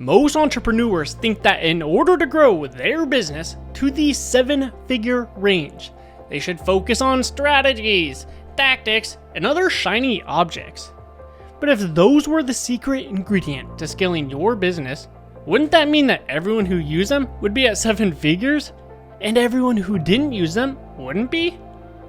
Most entrepreneurs think that in order to grow their business to the 7-figure range, they should focus on strategies, tactics, and other shiny objects. But if those were the secret ingredient to scaling your business, wouldn't that mean that everyone who used them would be at 7 figures? And everyone who didn't use them wouldn't be?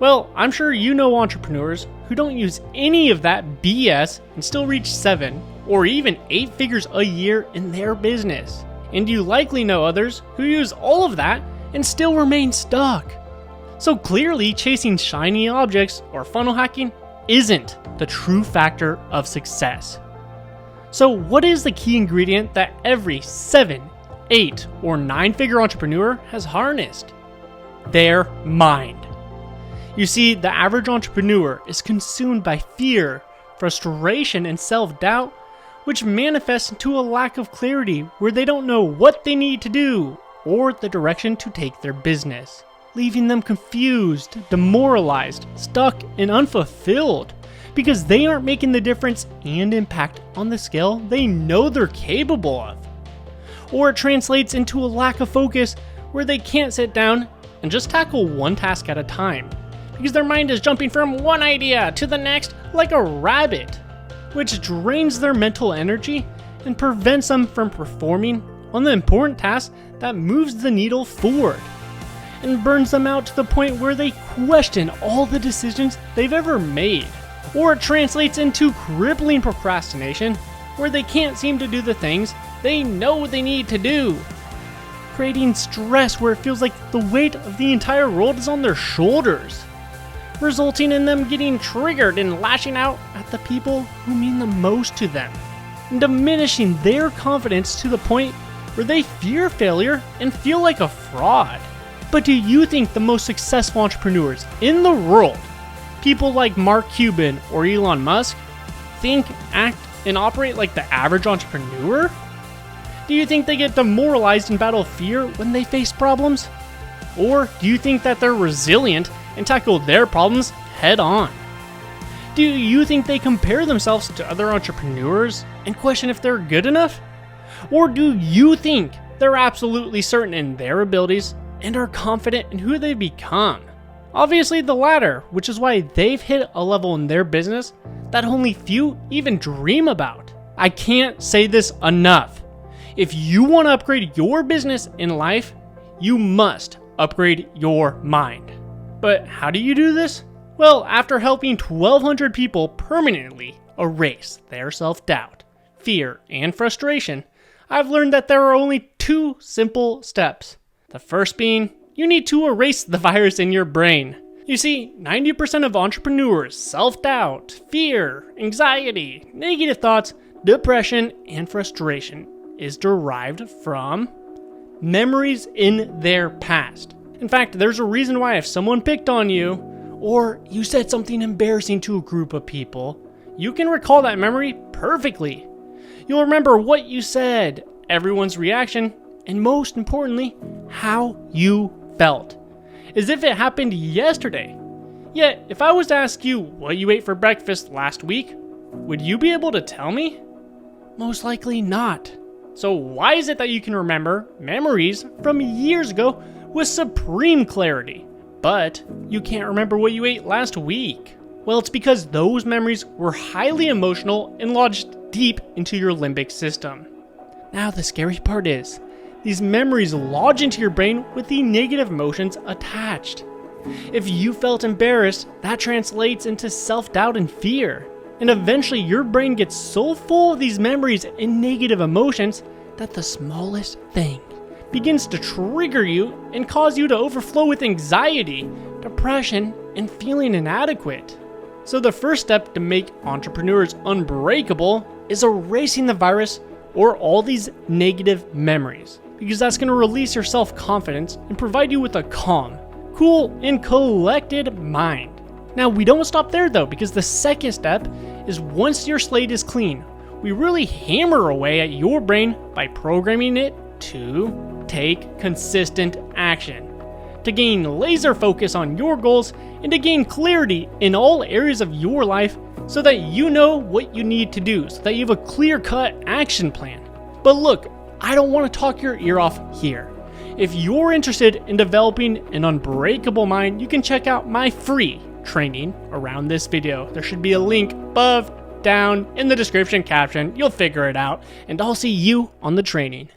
Well, I'm sure you know entrepreneurs who don't use any of that BS and still reach 7 or even 8 figures a year in their business. And you likely know others who use all of that and still remain stuck. So clearly, chasing shiny objects or funnel hacking isn't the true factor of success. So what is the key ingredient that every 7, 8, or 9-figure entrepreneur has harnessed? Their mind. You see, the average entrepreneur is consumed by fear, frustration, and self-doubt, which manifests into a lack of clarity where they don't know what they need to do or the direction to take their business, leaving them confused, demoralized, stuck, and unfulfilled because they aren't making the difference and impact on the scale they know they're capable of. Or it translates into a lack of focus where they can't sit down and just tackle one task at a time because their mind is jumping from one idea to the next like a rabbit, which drains their mental energy and prevents them from performing on the important task that moves the needle forward, and burns them out to the point where they question all the decisions they've ever made. Or it translates into crippling procrastination, where they can't seem to do the things they know they need to do, creating stress where it feels like the weight of the entire world is on their shoulders, resulting in them getting triggered and lashing out at the people who mean the most to them, and diminishing their confidence to the point where they fear failure and feel like a fraud. But do you think the most successful entrepreneurs in the world, people like Mark Cuban or Elon Musk, think, act, and operate like the average entrepreneur? Do you think they get demoralized and battle fear when they face problems? Or do you think that they're resilient and tackle their problems head on? Do you think they compare themselves to other entrepreneurs and question if they're good enough? Or do you think they're absolutely certain in their abilities and are confident in who they become? Obviously the latter, which is why they've hit a level in their business that only few even dream about. I can't say this enough. If you want to upgrade your business in life, you must upgrade your mind. But how do you do this? Well, after helping 1,200 people permanently erase their self-doubt, fear, and frustration, I've learned that there are only 2 simple steps. The first being, you need to erase the virus in your brain. You see, 90% of entrepreneurs' self-doubt, fear, anxiety, negative thoughts, depression, and frustration is derived from memories in their past. In fact, there's a reason why if someone picked on you, or you said something embarrassing to a group of people, you can recall that memory perfectly. You'll remember what you said, everyone's reaction, and most importantly, how you felt, as if it happened yesterday. Yet, if I was to ask you what you ate for breakfast last week, would you be able to tell me? Most likely not. So why is it that you can remember memories from years ago with supreme clarity, but you can't remember what you ate last week? Well, it's because those memories were highly emotional and lodged deep into your limbic system. Now the scary part is, these memories lodge into your brain with the negative emotions attached. If you felt embarrassed, that translates into self-doubt and fear. And eventually your brain gets so full of these memories and negative emotions that the smallest thing begins to trigger you and cause you to overflow with anxiety, depression, and feeling inadequate. So the first step to make entrepreneurs unbreakable is erasing the virus or all these negative memories, because that's going to release your self-confidence and provide you with a calm, cool, and collected mind. Now, we don't stop there though, because the second step is once your slate is clean, we really hammer away at your brain by programming it to take consistent action, to gain laser focus on your goals, and to gain clarity in all areas of your life so that you know what you need to do, so that you have a clear-cut action plan. But look, I don't want to talk your ear off here. If you're interested in developing an unbreakable mind, you can check out my free training around this video. There should be a link above, down, in the description caption. You'll figure it out, and I'll see you on the training.